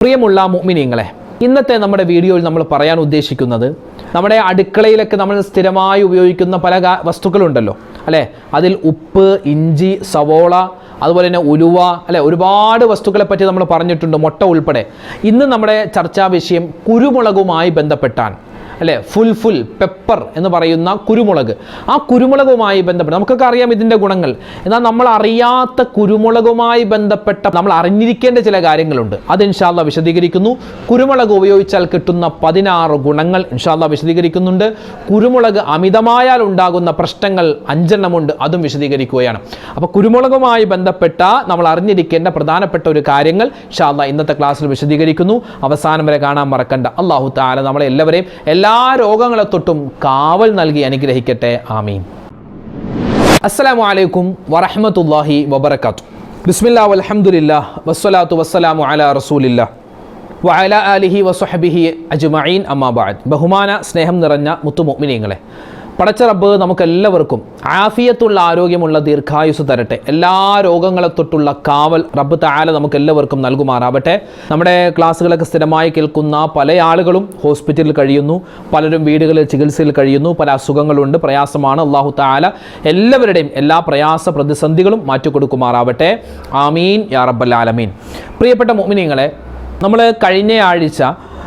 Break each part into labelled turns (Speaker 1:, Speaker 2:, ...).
Speaker 1: പ്രിയമുള്ള മുഅ്മിനീങ്ങളെ, ഇന്നത്തെ നമ്മുടെ വീഡിയോയിൽ നമ്മൾ പറയാൻ ഉദ്ദേശിക്കുന്നത് നമ്മുടെ അടുക്കളയിലൊക്കെ നമ്മൾ സ്ഥിരമായി ഉപയോഗിക്കുന്ന പല വസ്തുക്കളുണ്ടല്ലോ അല്ലേ. അതിൽ ഉപ്പ്, ഇഞ്ചി, സവോള, അതുപോലെ തന്നെ ഉലുവ അല്ലെ, ഒരുപാട് വസ്തുക്കളെ പറ്റി നമ്മൾ പറഞ്ഞിട്ടുണ്ട്, മുട്ട ഉൾപ്പെടെ. ഇന്ന് നമ്മുടെ ചർച്ചാ വിഷയം കുരുമുളകുമായി ബന്ധപ്പെട്ടാണ് അല്ലേ. ഫുൽ പെപ്പർ എന്ന് പറയുന്ന കുരുമുളക്. ആ കുരുമുളകുമായി ബന്ധപ്പെട്ട് നമുക്കൊക്കെ അറിയാം ഇതിൻ്റെ ഗുണങ്ങൾ. എന്നാൽ നമ്മൾ അറിയാത്ത കുരുമുളകുമായി ബന്ധപ്പെട്ട നമ്മൾ അറിഞ്ഞിരിക്കേണ്ട ചില കാര്യങ്ങളുണ്ട്. അത് ഇൻഷാ അല്ലാഹ് വിശദീകരിക്കുന്നു. കുരുമുളക് ഉപയോഗിച്ചാൽ കിട്ടുന്ന 16 ഗുണങ്ങൾ ഇൻഷാ അല്ലാഹ് വിശദീകരിക്കുന്നുണ്ട്. കുരുമുളക് അമിതമായാൽ ഉണ്ടാകുന്ന പ്രശ്നങ്ങൾ 5 എണ്ണമുണ്ട്, അതും വിശദീകരിക്കുകയാണ്. അപ്പോൾ കുരുമുളകുമായി ബന്ധപ്പെട്ട നമ്മൾ അറിഞ്ഞിരിക്കേണ്ട പ്രധാനപ്പെട്ട ഒരു കാര്യങ്ങൾ ഇൻഷാ അല്ലാഹ് ഇന്നത്തെ ക്ലാസ്സിൽ വിശദീകരിക്കുന്നു. അവസാനം വരെ കാണാൻ മറക്കണ്ട. അല്ലാഹു തആല നമ്മളെ എല്ലാവരെയും എല്ലാ രോഗങ്ങളെ തൊട്ടും കാവൽ നൽകി അനുഗ്രഹിക്കട്ടെ. ആമീൻ. അസ്സലാമു അലൈക്കും വറഹ്മത്തുള്ളാഹി വബറകാതുഹു. ബിസ്മില്ലാഹി വൽഹംദുലില്ലാഹ് വസ്സലാത്തു വസ്സലാമു അലാ റസൂലില്ലാഹ് വഅലാ ആലിഹി വസ്വഹ്ബിഹി അജ്മഈൻ. അമ്മാ ബഅദ്. ബഹുമാന സ്നേഹം നിറഞ്ഞ മുത്തു മുഅ്മിനീങ്ങളെ, പടച്ച റബ്ബ് നമുക്കെല്ലാവർക്കും ആഫിയത്തുള്ള ആരോഗ്യമുള്ള ദീർഘായുസ് തരട്ടെ. എല്ലാ രോഗങ്ങളെ തൊട്ടുള്ള കാവൽ റബ്ബ് തആല നമുക്കെല്ലാവർക്കും നൽകുമാറാവട്ടെ. നമ്മുടെ ക്ലാസ്സുകളൊക്കെ സ്ഥിരമായി കേൾക്കുന്ന പല ആളുകളും ഹോസ്പിറ്റലിൽ കഴിയുന്നു, പലരും വീടുകളിൽ ചികിത്സയിൽ കഴിയുന്നു, പല അസുഖങ്ങളുണ്ട്, പ്രയാസമാണ്. അല്ലാഹു തആല എല്ലാവരുടെയും എല്ലാ പ്രയാസ പ്രതിസന്ധികളും മാറ്റിക്കൊടുക്കുമാറാവട്ടെ. ആമീൻ യാ റബ്ബൽ ആലമീൻ. പ്രിയപ്പെട്ട മുഅ്മിനീങ്ങളെ, നമ്മൾ കഴിഞ്ഞ ആഴ്ച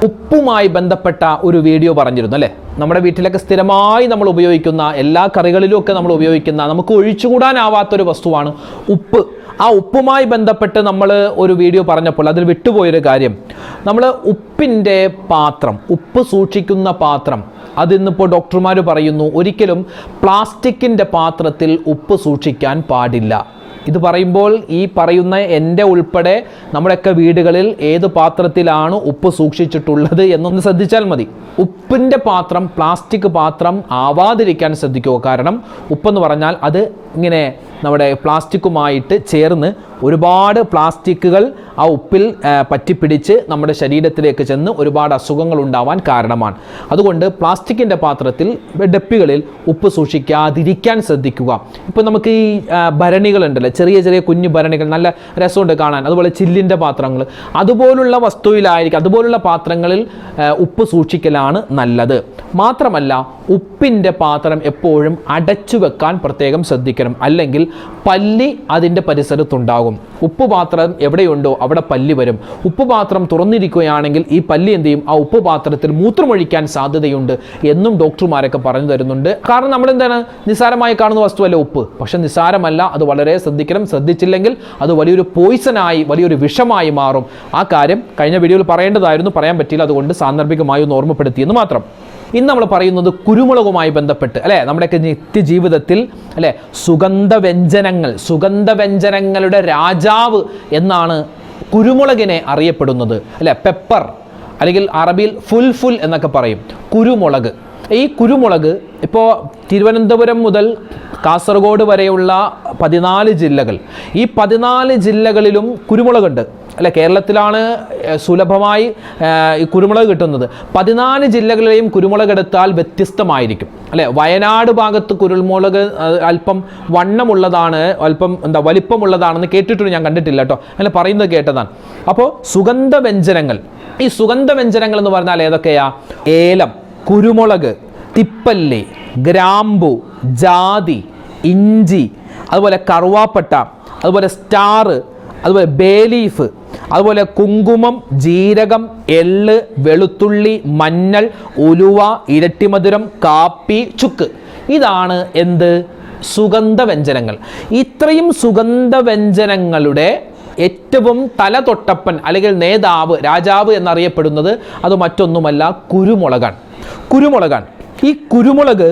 Speaker 1: ഉപ്പുമായി ബന്ധപ്പെട്ട ഒരു വീഡിയോ പറഞ്ഞിരുന്നു അല്ലേ. നമ്മുടെ വീട്ടിലൊക്കെ സ്ഥിരമായി നമ്മൾ ഉപയോഗിക്കുന്ന, എല്ലാ കറികളിലും ഒക്കെ നമ്മൾ ഉപയോഗിക്കുന്ന, നമുക്ക് ഒഴിച്ചുകൂടാനാവാത്തൊരു വസ്തുവാണ് ഉപ്പ്. ആ ഉപ്പുമായി ബന്ധപ്പെട്ട് നമ്മൾ ഒരു വീഡിയോ പറഞ്ഞപ്പോൾ അതിൽ വിട്ടുപോയൊരു കാര്യം, നമ്മൾ ഉപ്പിൻ്റെ പാത്രം, ഉപ്പ് സൂക്ഷിക്കുന്ന പാത്രം, അതിന്നിപ്പോൾ ഡോക്ടർമാർ പറയുന്നു ഒരിക്കലും പ്ലാസ്റ്റിക്കിൻ്റെ പാത്രത്തിൽ ഉപ്പ് സൂക്ഷിക്കാൻ പാടില്ല. ഇത് പറയുമ്പോൾ ഈ പറയുന്ന എൻ്റെ ഉൾപ്പെടെ നമ്മുടെയൊക്കെ വീടുകളിൽ ഏത് പാത്രത്തിലാണ് ഉപ്പ് സൂക്ഷിച്ചിട്ടുള്ളത് എന്നൊന്ന് ശ്രദ്ധിച്ചാൽ മതി. ഉപ്പിൻ്റെ പാത്രം പ്ലാസ്റ്റിക് പാത്രം ആവാതിരിക്കാൻ ശ്രദ്ധിക്കുക. കാരണം ഉപ്പെന്ന് പറഞ്ഞാൽ അത് ഇങ്ങനെ നമ്മുടെ പ്ലാസ്റ്റിക്കുമായിട്ട് ചേർന്ന് ഒരുപാട് പ്ലാസ്റ്റിക്കുകൾ ആ ഉപ്പിൽ പറ്റിപ്പിടിച്ച് നമ്മുടെ ശരീരത്തിലേക്ക് ചെന്ന് ഒരുപാട് അസുഖങ്ങൾ ഉണ്ടാവാൻ കാരണമാണ്. അതുകൊണ്ട് പ്ലാസ്റ്റിക്കിൻ്റെ പാത്രത്തിൽ, ഡപ്പികളിൽ ഉപ്പ് സൂക്ഷിക്കാതിരിക്കാൻ ശ്രദ്ധിക്കുക. ഇപ്പോൾ നമുക്ക് ഈ ഭരണികളുണ്ടല്ലോ, ചെറിയ ചെറിയ കുഞ്ഞു ഭരണികൾ, നല്ല രസമുണ്ട് കാണാൻ. അതുപോലെ ചില്ലിൻ്റെ പാത്രങ്ങൾ, അതുപോലുള്ള വസ്തുവിലായിരിക്കും, അതുപോലുള്ള പാത്രങ്ങളിൽ ഉപ്പ് സൂക്ഷിക്കലാണ് നല്ലത്. മാത്രമല്ല ഉപ്പിൻ്റെ പാത്രം എപ്പോഴും അടച്ചു വെക്കാൻ പ്രത്യേകം ശ്രദ്ധിക്കണം, അല്ലെങ്കിൽ പല്ലി അതിൻ്റെ പരിസരത്തുണ്ടാകും. ഉപ്പ് പാത്രം എവിടെയുണ്ടോ അവിടെ പല്ലി വരും. ഉപ്പ് പാത്രം തുറന്നിരിക്കുകയാണെങ്കിൽ ഈ പല്ലി എന്ത് ചെയ്യും, ആ ഉപ്പ് പാത്രത്തിൽ മൂത്രമൊഴിക്കാൻ സാധ്യതയുണ്ട് എന്നും ഡോക്ടർമാരൊക്കെ പറഞ്ഞു തരുന്നുണ്ട്. കാരണം നമ്മൾ എന്താണ്, നിസ്സാരമായി കാണുന്ന വസ്തുവല്ല ഉപ്പ്, പക്ഷെ നിസ്സാരമല്ല, അത് വളരെ ശ്രദ്ധിക്കണം. ശ്രദ്ധിച്ചില്ലെങ്കിൽ അത് വലിയൊരു പോയിസണായി, വലിയൊരു വിഷമായി മാറും. ആ കാര്യം കഴിഞ്ഞ വീഡിയോയിൽ പറയേണ്ടതായിരുന്നു, പറയാൻ പറ്റിയില്ല, അതുകൊണ്ട് സാന്ദർഭികമായി ഒന്ന് ഓർമ്മപ്പെടുത്തിയെന്ന് മാത്രം. ഇന്ന് നമ്മൾ പറയുന്നത് കുരുമുളകുമായി ബന്ധപ്പെട്ട് അല്ലേ. നമ്മുടെയൊക്കെ നിത്യജീവിതത്തിൽ അല്ലേ സുഗന്ധവ്യഞ്ജനങ്ങളുടെ രാജാവ് എന്നാണ് കുരുമുളകിനെ അറിയപ്പെടുന്നത് അല്ലേ. പെപ്പർ, അല്ലെങ്കിൽ അറബിയിൽ ഫുൽ എന്നൊക്കെ പറയും. കുരുമുളക്, ഈ കുരുമുളക് ഇപ്പോൾ തിരുവനന്തപുരം മുതൽ കാസർഗോഡ് വരെയുള്ള 14 ജില്ലകൾ, ഈ 14 ജില്ലകളിലും കുരുമുളകുണ്ട് അല്ലെ. കേരളത്തിലാണ് സുലഭമായി ഈ കുരുമുളക് കിട്ടുന്നത്. 14 ജില്ലകളിലെയും കുരുമുളക് എടുത്താൽ വ്യത്യസ്തമായിരിക്കും അല്ലെ. വയനാട് ഭാഗത്ത് കുരുമുളക് അല്പം വണ്ണമുള്ളതാണ്, അല്പം വലിപ്പമുള്ളതാണെന്ന് കേട്ടിട്ടുണ്ട്, ഞാൻ കണ്ടിട്ടില്ല കേട്ടോ, അങ്ങനെ പറയുന്നത് കേട്ടതാണ്. അപ്പോൾ സുഗന്ധവ്യഞ്ജനങ്ങൾ, ഈ സുഗന്ധവ്യഞ്ജനങ്ങൾ എന്ന് പറഞ്ഞാൽ ഏതൊക്കെയാ? ഏലം, കുരുമുളക്, തിപ്പല്ലി, ഗ്രാമ്പു, ജാതി, ഇഞ്ചി, അതുപോലെ കറുവാപ്പട്ട, അതുപോലെ സ്റ്റാർ, അതുപോലെ ബേ ലീഫ്, അതുപോലെ കുങ്കുമം, ജീരകം, എള്ള്, വെളുത്തുള്ളി, മഞ്ഞൾ, ഉലുവ, ഇരട്ടിമധുരം, കാപ്പി, ചുക്ക്. ഇതാണ് എന്ത്? സുഗന്ധവ്യഞ്ജനങ്ങൾ. ഇത്രയും സുഗന്ധവ്യഞ്ജനങ്ങളുടെ ഏറ്റവും തലതൊട്ടപ്പൻ അല്ലെങ്കിൽ നേതാവ്, രാജാവ് എന്നറിയപ്പെടുന്നത് അത് മറ്റൊന്നുമല്ല, കുരുമുളകാണ്. ഈ കുരുമുളക്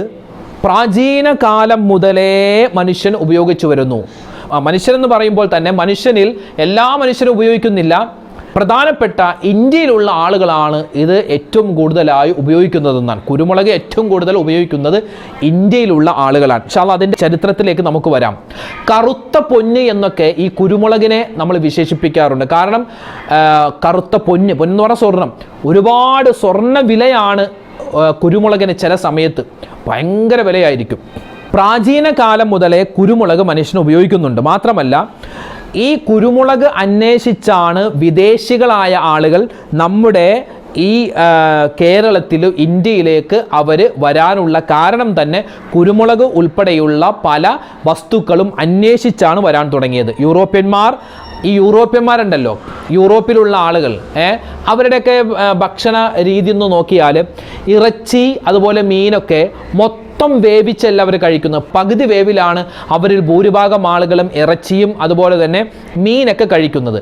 Speaker 1: പ്രാചീന കാലം മുതലേ മനുഷ്യൻ ഉപയോഗിച്ചു വരുന്നു. മനുഷ്യനെന്ന് പറയുമ്പോൾ തന്നെ മനുഷ്യനിൽ എല്ലാ മനുഷ്യരും ഉപയോഗിക്കുന്നില്ല, പ്രധാനപ്പെട്ട ഇന്ത്യയിലുള്ള ആളുകളാണ് ഇത് ഏറ്റവും കൂടുതലായി ഉപയോഗിക്കുന്നതെന്നാണ്. കുരുമുളക് ഏറ്റവും കൂടുതൽ ഉപയോഗിക്കുന്നത് ഇന്ത്യയിലുള്ള ആളുകളാണ്. ഇൻഷാ അല്ലാഹ് അതിൻ്റെ ചരിത്രത്തിലേക്ക് നമുക്ക് വരാം. കറുത്ത പൊന്ന് എന്നൊക്കെ ഈ കുരുമുളകിനെ നമ്മൾ വിശേഷിപ്പിക്കാറുണ്ട്. കാരണം കറുത്ത പൊന്ന് എന്ന് പറഞ്ഞാൽ സ്വർണം, ഒരുപാട് സ്വർണ്ണ വിലയാണ് കുരുമുളകിന്. ചില സമയത്ത് ഭയങ്കര വിലയായിരിക്കും. പ്രാചീന കാലം മുതലേ കുരുമുളക് മനുഷ്യൻ ഉപയോഗിക്കുന്നുണ്ട്. മാത്രമല്ല ഈ കുരുമുളക് അന്വേഷിച്ചാണ് വിദേശികളായ ആളുകൾ നമ്മുടെ ഈ കേരളത്തിൽ ഇന്ത്യയിലേക്ക് അവർ വരാനുള്ള കാരണം തന്നെ കുരുമുളക് ഉൾപ്പെടെയുള്ള പല വസ്തുക്കളും അന്വേഷിച്ചാണ് വരാൻ തുടങ്ങിയത്. ഈ യൂറോപ്യന്മാരുണ്ടല്ലോ, യൂറോപ്പിലുള്ള ആളുകൾ അവരുടെയൊക്കെ ഭക്ഷണ രീതി ഒന്ന് നോക്കിയാൽ ഇറച്ചി അതുപോലെ മീനൊക്കെ മൊത്തം വേവിച്ചല്ല അവർ കഴിക്കുന്നത്. പകുതി വേവിലാണ് അവരിൽ ഭൂരിഭാഗം ആളുകളും ഇറച്ചിയും അതുപോലെ തന്നെ മീനൊക്കെ കഴിക്കുന്നത്.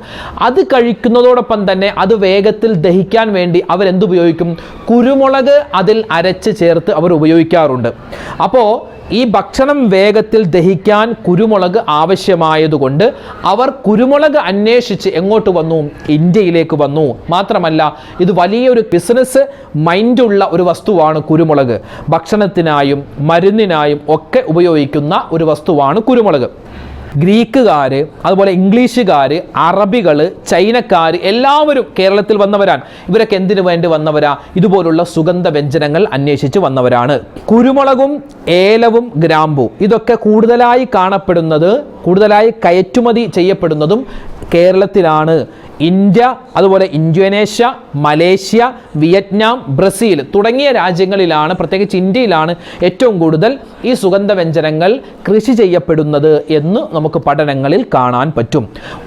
Speaker 1: അത് കഴിക്കുന്നതോടൊപ്പം തന്നെ അത് വേഗത്തിൽ ദഹിക്കാൻ വേണ്ടി അവരെന്തുപയോഗിക്കും? കുരുമുളക് അതിൽ അരച്ച് ചേർത്ത് അവർ ഉപയോഗിക്കാറുണ്ട്. അപ്പോൾ ഈ ഭക്ഷണം വേഗത്തിൽ ദഹിക്കാൻ കുരുമുളക് ആവശ്യമായതുകൊണ്ട് അവർ കുരുമുളക് അന്വേഷിച്ച് എങ്ങോട്ട് വന്നു? ഇന്ത്യയിലേക്ക് വന്നു. മാത്രമല്ല ഇത് വലിയൊരു ബിസിനസ് മൈൻഡുള്ള ഒരു വസ്തുവാണ് കുരുമുളക്. ഭക്ഷണത്തിനായും മരുന്നിനായും ഒക്കെ ഉപയോഗിക്കുന്ന ഒരു വസ്തുവാണ് കുരുമുളക്. ഗ്രീക്കുകാർ, അതുപോലെ ഇംഗ്ലീഷുകാർ, അറബികൾ, ചൈനക്കാർ എല്ലാവരും കേരളത്തിൽ വന്നവരാണ്. ഇവരൊക്കെ എന്തിനു വേണ്ടി വന്നവരാ? ഇതുപോലുള്ള സുഗന്ധ വ്യഞ്ജനങ്ങൾ അന്വേഷിച്ച് വന്നവരാണ്. കുരുമുളകും ഏലവും ഗ്രാമ്പൂ ഇതൊക്കെ കൂടുതലായി കാണപ്പെടുന്നത്, കൂടുതലായി കയറ്റുമതി ചെയ്യപ്പെടുന്നതും കേരളത്തിലാണ്. ഇന്ത്യ, അതുപോലെ ഇന്തോനേഷ്യ, മലേഷ്യ, വിയറ്റ്നാം, ബ്രസീൽ തുടങ്ങിയ രാജ്യങ്ങളിലാണ്, പ്രത്യേകിച്ച് ഇന്ത്യയിലാണ് ഏറ്റവും കൂടുതൽ ഈ സുഗന്ധ വ്യഞ്ജനങ്ങൾ കൃഷി ചെയ്യപ്പെടുന്നത് എന്ന് നമുക്ക് പഠനങ്ങളിൽ കാണാൻ പറ്റും.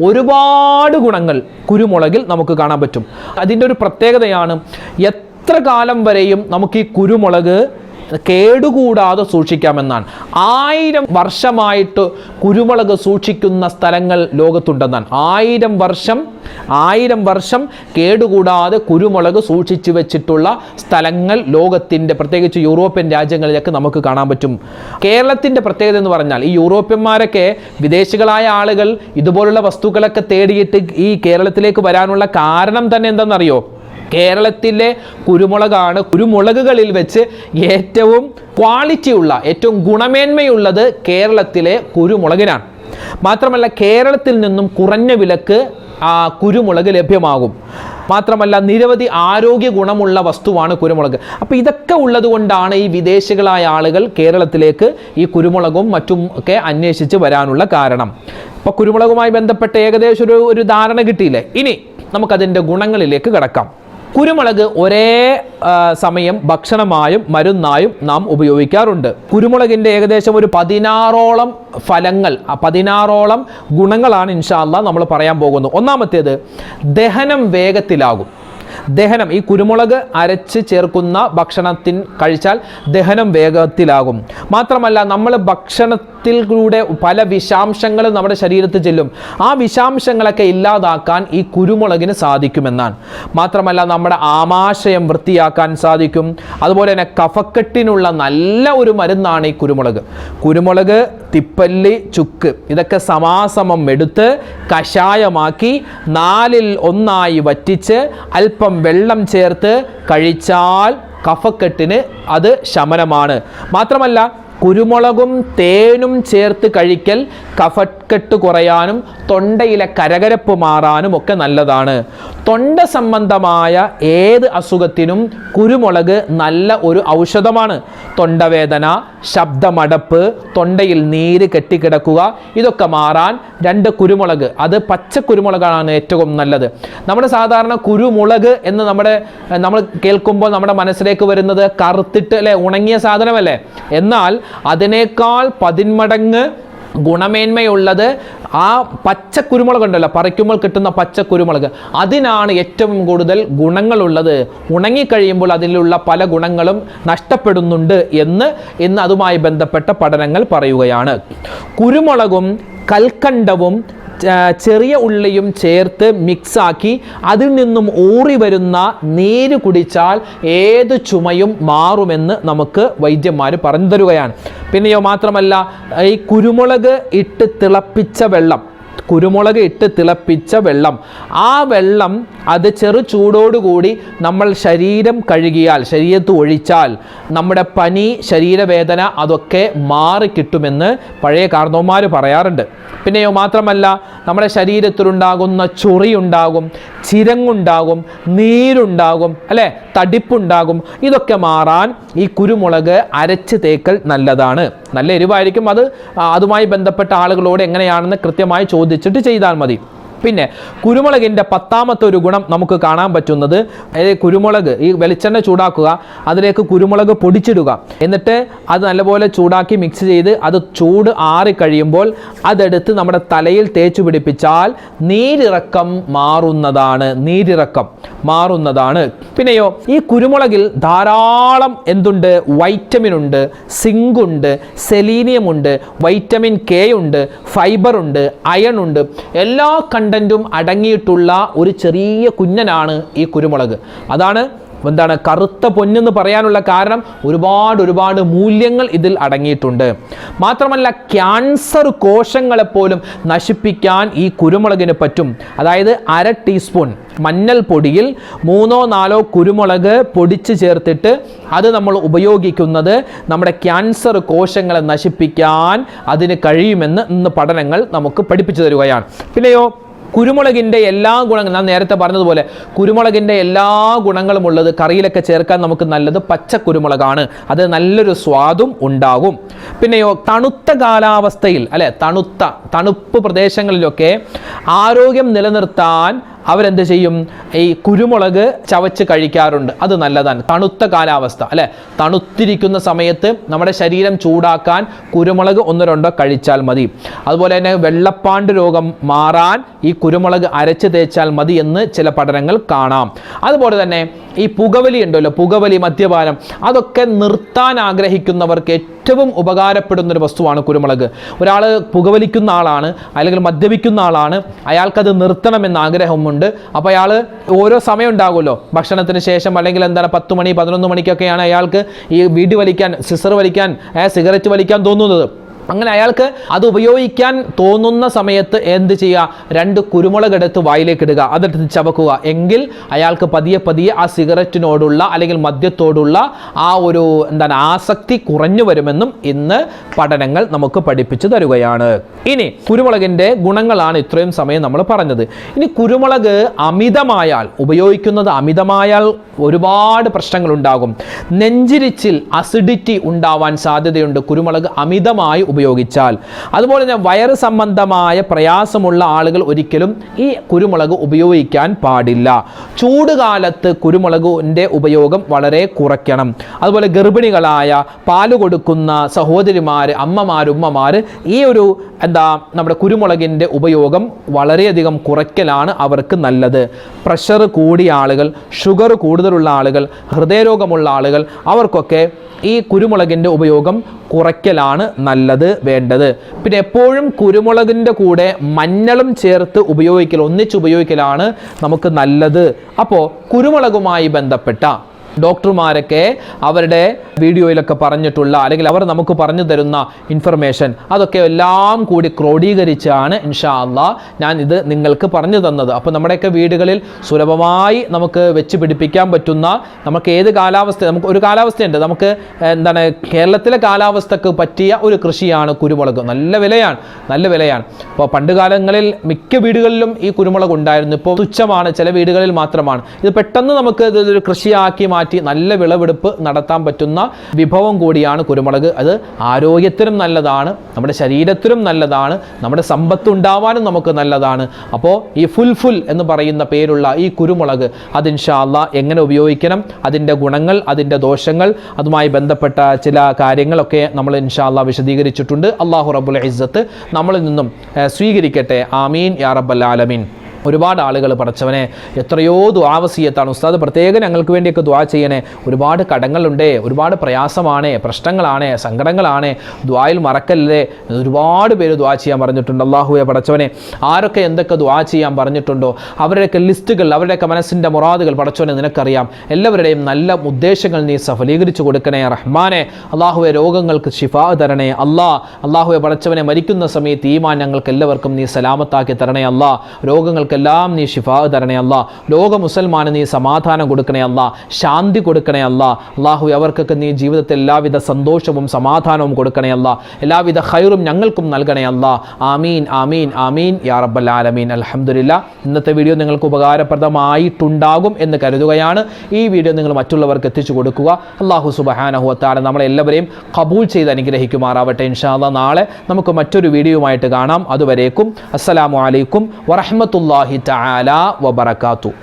Speaker 1: ഒരുപാട് ഗുണങ്ങൾ കുരുമുളകിൽ നമുക്ക് കാണാൻ പറ്റും. അതിൻ്റെ ഒരു പ്രത്യേകതയാണ് എത്ര കാലം വരെയും നമുക്ക് ഈ കുരുമുളക് കേടുകൂടാതെ സൂക്ഷിക്കാമെന്നാണ്. 1000 വർഷമായിട്ട് കുരുമുളക് സൂക്ഷിക്കുന്ന സ്ഥലങ്ങൾ ലോകത്തുണ്ടെന്നാണ്. 1000 വർഷം കേടുകൂടാതെ കുരുമുളക് സൂക്ഷിച്ചു വെച്ചിട്ടുള്ള സ്ഥലങ്ങൾ ലോകത്തിൻ്റെ, പ്രത്യേകിച്ച് യൂറോപ്യൻ രാജ്യങ്ങളിലൊക്കെ നമുക്ക് കാണാൻ പറ്റും. കേരളത്തിൻ്റെ പ്രത്യേകത എന്ന് പറഞ്ഞാൽ ഈ യൂറോപ്യന്മാരൊക്കെ, വിദേശികളായ ആളുകൾ ഇതുപോലുള്ള വസ്തുക്കളൊക്കെ തേടിയിട്ട് ഈ കേരളത്തിലേക്ക് വരാനുള്ള കാരണം തന്നെ എന്താണെന്നറിയോ? കേരളത്തിലെ കുരുമുളകാണ് കുരുമുളകുകളിൽ വെച്ച് ഏറ്റവും ക്വാളിറ്റിയുള്ള, ഏറ്റവും ഗുണമേന്മയുള്ളത് കേരളത്തിലെ കുരുമുളകിനാണ്. മാത്രമല്ല കേരളത്തിൽ നിന്നും കുറഞ്ഞ വിലക്ക് കുരുമുളക് ലഭ്യമാകും. മാത്രമല്ല നിരവധി ആരോഗ്യ ഗുണമുള്ള വസ്തുവാണ് കുരുമുളക്. അപ്പോൾ ഇതൊക്കെ ഉള്ളത് കൊണ്ടാണ് ഈ വിദേശികളായ ആളുകൾ കേരളത്തിലേക്ക് ഈ കുരുമുളകും മറ്റും ഒക്കെ അന്വേഷിച്ച് വരാനുള്ള കാരണം. അപ്പോൾ കുരുമുളകുമായി ബന്ധപ്പെട്ട് ഏകദേശം ഒരു ധാരണ കിട്ടിയില്ലേ? ഇനി നമുക്കതിൻ്റെ ഗുണങ്ങളിലേക്ക് കടക്കാം. കുരുമുളക് ഒരേ സമയം ഭക്ഷണമായും മരുന്നായും നാം ഉപയോഗിക്കാറുണ്ട്. കുരുമുളകിൻ്റെ ഏകദേശം ഒരു 16ഓളം ഫലങ്ങൾ, 16ഓളം ഗുണങ്ങളാണ് ഇൻഷാ അല്ലാഹ് നമ്മൾ പറയാൻ പോകുന്നത്. ഒന്നാമത്തേത്, ദഹനം വേഗത്തിലാകും. ദഹനം, ഈ കുരുമുളക് അരച്ച് ചേർക്കുന്ന ഭക്ഷണത്തിൽ കഴിച്ചാൽ ദഹനം വേഗത്തിലാകും. മാത്രമല്ല നമ്മൾ ഭക്ഷണത്തിലൂടെ പല വിഷാംശങ്ങളും നമ്മുടെ ശരീരത്തിൽ ചെല്ലും. ആ വിഷാംശങ്ങളൊക്കെ ഇല്ലാതാക്കാൻ ഈ കുരുമുളകിന് സാധിക്കുമെന്നാണ്. മാത്രമല്ല നമ്മുടെ ആമാശയം വൃത്തിയാക്കാൻ സാധിക്കും. അതുപോലെ തന്നെ കഫക്കെട്ടിനുള്ള നല്ല ഒരു മരുന്നാണ് ഈ കുരുമുളക്. കുരുമുളക്, തിപ്പല്ലി, ചുക്ക് ഇതൊക്കെ സമാസമം എടുത്ത് കഷായമാക്കി 4ൽ 1 വറ്റിച്ച് അല്പം വെള്ളം ചേർത്ത് കഴിച്ചാൽ കഫക്കെട്ടിന് അത് ശമനമാണ്. മാത്രമല്ല കുരുമുളകും തേനും ചേർത്ത് കഴിക്കൽ കഫക്കെട്ട് കുറയാനും തൊണ്ടയിലെ കരകരപ്പ് മാറാനും ഒക്കെ നല്ലതാണ്. തൊണ്ട സംബന്ധമായ ഏത് അസുഖത്തിനും കുരുമുളക് നല്ല ഒരു ഔഷധമാണ്. തൊണ്ടവേദന, ശബ്ദമടപ്പ്, തൊണ്ടയിൽ നീര് കെട്ടിക്കിടക്കുക ഇതൊക്കെ മാറാൻ 2 കുരുമുളക്, അത് പച്ച കുരുമുളകാണ് ഏറ്റവും നല്ലത്. നമ്മുടെ സാധാരണ കുരുമുളക് എന്ന് നമ്മൾ കേൾക്കുമ്പോൾ നമ്മുടെ മനസ്സിലേക്ക് വരുന്നത് കറുത്തിട്ട് അല്ലെ ഉണങ്ങിയ സാധനമല്ലേ? എന്നാൽ അതിനേക്കാൾ 10 മടങ്ങ് ഗുണമേന്മയുള്ളത് ആ പച്ച കുരുമുളക് ഉണ്ടല്ലോ, പറിക്കുമ്പോൾ കിട്ടുന്ന പച്ച കുരുമുളക്, അതിനാണ് ഏറ്റവും കൂടുതൽ ഗുണങ്ങളുള്ളത്. ഉണങ്ങിക്കഴിയുമ്പോൾ അതിലുള്ള പല ഗുണങ്ങളും നഷ്ടപ്പെടുന്നുണ്ട് എന്ന് അതുമായി ബന്ധപ്പെട്ട പഠനങ്ങൾ പറയുകയാണ്. കുരുമുളകും കൽക്കണ്ടവും ചെറിയ ഉള്ളിയും ചേർത്ത് മിക്സാക്കി അതിൽ നിന്നും ഊറി വരുന്ന നീര് കുടിച്ചാൽ ഏത് ചുമയും മാറുമെന്ന് നമുക്ക് വൈദ്യന്മാർ പറഞ്ഞു തരുകയാണ്. പിന്നെയോ മാത്രമല്ല ഈ കുരുമുളക് ഇട്ട് തിളപ്പിച്ച വെള്ളം ആ വെള്ളം അത് ചെറു ചൂടോടുകൂടി നമ്മൾ ശരീരം കഴുകിയാൽ, ശരീരത്ത് ഒഴിച്ചാൽ നമ്മുടെ പനി, ശരീരവേദന അതൊക്കെ മാറിക്കിട്ടുമെന്ന് പഴയ കാർന്നോന്മാർ പറയാറുണ്ട്. പിന്നെയോ മാത്രമല്ല നമ്മുടെ ശരീരത്തിലുണ്ടാകുന്ന ചൊറിയുണ്ടാകും, ചിരങ്ങുണ്ടാകും, നീരുണ്ടാകും, അല്ലേ, തടിപ്പുണ്ടാകും. ഇതൊക്കെ മാറാൻ ഈ കുരുമുളക് അരച്ച് തേക്കൽ നല്ലതാണ്. നല്ല എരിവായിരിക്കും. അതുമായി ബന്ധപ്പെട്ട ആളുകളോട് എങ്ങനെയാണെന്ന് കൃത്യമായി ചോദിച്ചിട്ട് ചെയ്താൽ മതി. പിന്നെ കുരുമുളകിൻ്റെ 10ാമത്തെ ഒരു ഗുണം നമുക്ക് കാണാൻ പറ്റുന്നത്, കുരുമുളക് ഈ വെളിച്ചെണ്ണ ചൂടാക്കുക, അതിലേക്ക് കുരുമുളക് പൊടിച്ചിടുക, എന്നിട്ട് അത് നല്ലപോലെ ചൂടാക്കി മിക്സ് ചെയ്ത് അത് ചൂട് ആറിക്കഴിയുമ്പോൾ അതെടുത്ത് നമ്മുടെ തലയിൽ തേച്ചു പിടിപ്പിച്ചാൽ നീരിറക്കം മാറുന്നതാണ്. പിന്നെയോ ഈ കുരുമുളകിൽ ധാരാളം എന്തുണ്ട്? വൈറ്റമിൻ ഉണ്ട്, സിങ്ക് ഉണ്ട്, സെലീനിയം ഉണ്ട്, വൈറ്റമിൻ കെ ഉണ്ട്, ഫൈബർ ഉണ്ട്, അയൺ ഉണ്ട്. എല്ലാ കണ്ടന്റും അടങ്ങിയിട്ടുള്ള ഒരു ചെറിയ കുഞ്ഞനാണ് ഈ കുരുമുളക്. അതാണ് കറുത്ത പൊന്നെന്ന് പറയാനുള്ള കാരണം ഒരുപാട് മൂല്യങ്ങൾ ഇതിൽ അടങ്ങിയിട്ടുണ്ട്. മാത്രമല്ല ക്യാൻസർ കോശങ്ങളെപ്പോലും നശിപ്പിക്കാൻ ഈ കുരുമുളകിന് പറ്റും. അതായത് 1/2 ടീസ്പൂൺ മഞ്ഞൾപ്പൊടിയിൽ 3-4 കുരുമുളക് പൊടിച്ച് ചേർത്തിട്ട് അത് നമ്മൾ ഉപയോഗിക്കുന്നത് നമ്മുടെ ക്യാൻസർ കോശങ്ങളെ നശിപ്പിക്കാൻ അതിന് കഴിയുമെന്ന് ഇന്ന് പഠനങ്ങൾ നമുക്ക് പഠിപ്പിച്ചു തരുകയാണ്. പിന്നെയോ കുരുമുളകിൻ്റെ എല്ലാ ഗുണങ്ങളും ഞാൻ നേരത്തെ പറഞ്ഞതുപോലെ കുരുമുളകിൻ്റെ എല്ലാ ഗുണങ്ങളും ഉള്ളത് കറിയിലൊക്കെ ചേർക്കാൻ നമുക്ക് നല്ലത് പച്ച കുരുമുളകാണ്. അത് നല്ലൊരു സ്വാദും ഉണ്ടാകും. പിന്നെയോ തണുത്ത കാലാവസ്ഥയിൽ തണുപ്പ് പ്രദേശങ്ങളിലൊക്കെ ആരോഗ്യം നിലനിർത്താൻ അവരെന്ത് ചെയ്യും? ഈ കുരുമുളക് ചവച്ച് കഴിക്കാറുണ്ട്. അത് നല്ലതാണ്. തണുത്ത കാലാവസ്ഥ തണുത്തിരിക്കുന്ന സമയത്ത് നമ്മുടെ ശരീരം ചൂടാക്കാൻ കുരുമുളക് 1-2 കഴിച്ചാൽ മതി. അതുപോലെ തന്നെ വെള്ളപ്പാണ്ട് രോഗം മാറാൻ ഈ കുരുമുളക് അരച്ച് തേച്ചാൽ മതി എന്ന് ചില പഠനങ്ങൾ കാണാം. അതുപോലെ തന്നെ ഈ പുകവലി ഉണ്ടല്ലോ, പുകവലി, മദ്യപാനം, അതൊക്കെ നിർത്താൻ ആഗ്രഹിക്കുന്നവർക്ക് ഏറ്റവും ഉപകാരപ്പെടുന്നൊരു വസ്തുവാണ് കുരുമുളക്. ഒരാൾ പുകവലിക്കുന്ന ആളാണ് അല്ലെങ്കിൽ മദ്യപിക്കുന്ന ആളാണ്, അയാൾക്കത് നിർത്തണമെന്ന് ആഗ്രഹമുണ്ട്. അപ്പോൾ അയാൾ ഓരോ സമയം ഉണ്ടാകുമല്ലോ, ഭക്ഷണത്തിന് ശേഷം അല്ലെങ്കിൽ 10 മണി 11 മണിക്കൊക്കെയാണ് അയാൾക്ക് ഈ വീട് വലിക്കാൻ, സിഗരറ്റ് വലിക്കാൻ തോന്നുന്നത്. അങ്ങനെ അയാൾക്ക് അത് ഉപയോഗിക്കാൻ തോന്നുന്ന സമയത്ത് എന്ത് ചെയ്യുക? 2 കുരുമുളക് എടുത്ത് വായിലേക്ക് ഇടുക, അതെടുത്ത് ചവക്കുക. എങ്കിൽ അയാൾക്ക് പതിയെ ആ സിഗരറ്റിനോടുള്ള അല്ലെങ്കിൽ മദ്യത്തോടുള്ള ആ ഒരു ആസക്തി കുറഞ്ഞു വരുമെന്നും ഇന്ന് പഠനങ്ങൾ നമുക്ക് പഠിപ്പിച്ചു തരുകയാണ്. ഇനി കുരുമുളകിൻ്റെ ഗുണങ്ങളാണ് ഇത്രയും സമയം നമ്മൾ പറഞ്ഞത്. ഇനി കുരുമുളക് ഉപയോഗിക്കുന്നത് അമിതമായാൽ ഒരുപാട് പ്രശ്നങ്ങൾ ഉണ്ടാകും. നെഞ്ചിരിച്ചിൽ, അസിഡിറ്റി ഉണ്ടാവാൻ സാധ്യതയുണ്ട് കുരുമുളക് അമിതമായി ഉപയോഗിച്ചാൽ. അതുപോലെ തന്നെ വയറ് സംബന്ധമായ പ്രയാസമുള്ള ആളുകൾ ഒരിക്കലും ഈ കുരുമുളക് ഉപയോഗിക്കാൻ പാടില്ല. ചൂടുകാലത്ത് കുരുമുളകിൻ്റെ ഉപയോഗം വളരെ കുറയ്ക്കണം. അതുപോലെ ഗർഭിണികളായ, പാല് കൊടുക്കുന്ന സഹോദരിമാർ, അമ്മമാർ, ഉമ്മമാർ ഈ ഒരു നമ്മുടെ കുരുമുളകിൻ്റെ ഉപയോഗം വളരെയധികം കുറയ്ക്കലാണ് അവർക്ക് നല്ലത്. പ്രഷർ കൂടിയ ആളുകൾ, ഷുഗർ കൂടുതലുള്ള ആളുകൾ, ഹൃദയരോഗമുള്ള ആളുകൾ, അവർക്കൊക്കെ ഈ കുരുമുളകിൻ്റെ ഉപയോഗം കുറയ്ക്കലാണ് നല്ലത്, വേണ്ടത്. പിന്നെ എപ്പോഴും കുരുമുളകിൻ്റെ കൂടെ മഞ്ഞളും ചേർത്ത് ഒന്നിച്ച് ഉപയോഗിക്കലാണ് നമുക്ക് നല്ലത്. അപ്പോൾ കുരുമുളകുമായി ബന്ധപ്പെട്ട ഡോക്ടർമാരൊക്കെ അവരുടെ വീഡിയോയിലൊക്കെ പറഞ്ഞിട്ടുള്ള അല്ലെങ്കിൽ അവർ നമുക്ക് പറഞ്ഞു തരുന്ന ഇൻഫർമേഷൻ അതൊക്കെ എല്ലാം കൂടി ക്രോഡീകരിച്ചാണ് ഇൻഷാ അല്ലാഹ് ഞാൻ ഇത് നിങ്ങൾക്ക് പറഞ്ഞു തന്നത്. അപ്പോൾ നമ്മുടെയൊക്കെ വീടുകളിൽ സുലഭമായി നമുക്ക് വെച്ച് പിടിപ്പിക്കാൻ പറ്റുന്ന, നമുക്ക് ഏത് കാലാവസ്ഥ, നമുക്ക് ഒരു കാലാവസ്ഥയുണ്ട്, നമുക്ക് കേരളത്തിലെ കാലാവസ്ഥക്ക് പറ്റിയ ഒരു കൃഷിയാണ് കുരുമുളക്. നല്ല വിലയാണ്. ഇപ്പോൾ പണ്ട് കാലങ്ങളിൽ മിക്ക വീടുകളിലും ഈ കുരുമുളക് ഉണ്ടായിരുന്നു. ഇപ്പോൾ തുച്ഛമാണ്, ചില വീടുകളിൽ മാത്രമാണ്. ഇത് പെട്ടെന്ന് നമുക്ക് ഇതൊരു കൃഷിയാക്കി മാറ്റി നല്ല വിളവെടുപ്പ് നടത്താൻ പറ്റുന്ന വിഭവം കൂടിയാണ് കുരുമുളക്. അത് ആരോഗ്യത്തിനും നല്ലതാണ്, നമ്മുടെ ശരീരത്തിനും നല്ലതാണ്, നമ്മുടെ സമ്പത്ത് ഉണ്ടാവാനും നമുക്ക് നല്ലതാണ്. അപ്പോൾ ഈ ഫുൽ എന്ന് പറയുന്ന പേരുള്ള ഈ കുരുമുളക് അത് ഇൻഷാ അല്ലാഹ് എങ്ങനെ ഉപയോഗിക്കണം, അതിൻ്റെ ഗുണങ്ങൾ, അതിൻ്റെ ദോഷങ്ങൾ, അതുമായി ബന്ധപ്പെട്ട ചില കാര്യങ്ങളൊക്കെ നമ്മൾ ഇൻഷാ അല്ലാഹ് വിശദീകരിച്ചിട്ടുണ്ട്. അല്ലാഹു റബ്ബുൽ ഇസ്സത്ത് നമ്മളിൽ നിന്നും സ്വീകരിക്കട്ടെ. ആമീൻ യാ റബ്ബൽ ആലമീൻ. ഒരുപാട് ആളുകൾ പടച്ചവനെ എത്രയോ ദുആ വസിയത്താണ്. ഉസ്താദ് പ്രത്യേകം ഞങ്ങൾക്ക് വേണ്ടിയൊക്കെ ദുആ ചെയ്യണേ, ഒരുപാട് കടങ്ങളുണ്ട്, ഒരുപാട് പ്രയാസമാണ്, പ്രശ്നങ്ങളാണ്, സങ്കടങ്ങളാണ്, ദുആയിൽ മറക്കല്ലേ. ഒരുപാട് പേര് ദുആ ചെയ്യാൻ പറഞ്ഞിട്ടുണ്ട്. അല്ലാഹുവേ പടച്ചവനെ, ആരൊക്കെ എന്തൊക്കെ ദുആ ചെയ്യാൻ പറഞ്ഞിട്ടുണ്ടോ അവരുടെയൊക്കെ ലിസ്റ്റുകൾ, അവരുടെയൊക്കെ മനസ്സിൻ്റെ മുറാദുകൾ പടച്ചവനെ നിനക്കറിയാം. എല്ലാവരുടെയും നല്ല ഉദ്ദേശങ്ങൾ നീ സഫലീകരിച്ചു കൊടുക്കണേ റഹ്മാനെ. അല്ലാഹുവേ രോഗങ്ങൾക്ക് ശിഫാ തരണേ അല്ലാഹുവേ പടച്ചവനെ, മരിക്കുന്ന സമയത്ത് ഈമാൻ ഞങ്ങൾക്ക് എല്ലാവർക്കും നീ സലാമത്താക്കി തരണേ രോഗങ്ങൾക്ക് രോഗികൾക്കെല്ലാം നീ ശിഫാ തരണേ അല്ലാ. ലോക മുസൽമാന് നീ സമാധാനം കൊടുക്കണേ അല്ലാ, ശാന്തി കൊടുക്കണേ അല്ലാ. അള്ളാഹു അവർക്കൊക്കെ നീ ജീവിതത്തിൽ എല്ലാവിധ സന്തോഷവും സമാധാനവും കൊടുക്കണേ അല്ലാ, എല്ലാവിധ ഖൈറും ഞങ്ങൾക്കും നൽകണേ അല്ലാ. ആമീൻ ആമീൻ ആമീൻ യാ റബ്ബൽ ആലമീൻ. അൽഹംദുലില്ലാ, ഇന്നത്തെ വീഡിയോ നിങ്ങൾക്ക് ഉപകാരപ്രദമായിട്ടുണ്ടാകും എന്ന് കരുതുകയാണ്. ഈ വീഡിയോ നിങ്ങൾ മറ്റുള്ളവർക്ക് എത്തിച്ചു കൊടുക്കുക. അല്ലാഹു സുബ്ഹാനഹു വ തആല നമ്മളെല്ലാവരെയും ഖബൂൽ ചെയ്ത് അനുഗ്രഹിക്കുമാറാവട്ടെ. ഇൻഷാ അല്ലാഹ് നാളെ നമുക്ക് മറ്റൊരു വീഡിയോയുമായിട്ട് കാണാം. അതുവരേക്കും അസ്സലാമു അലൈക്കും വറഹ്മത്തുള്ളാഹി തആല വബറകാതുഹു.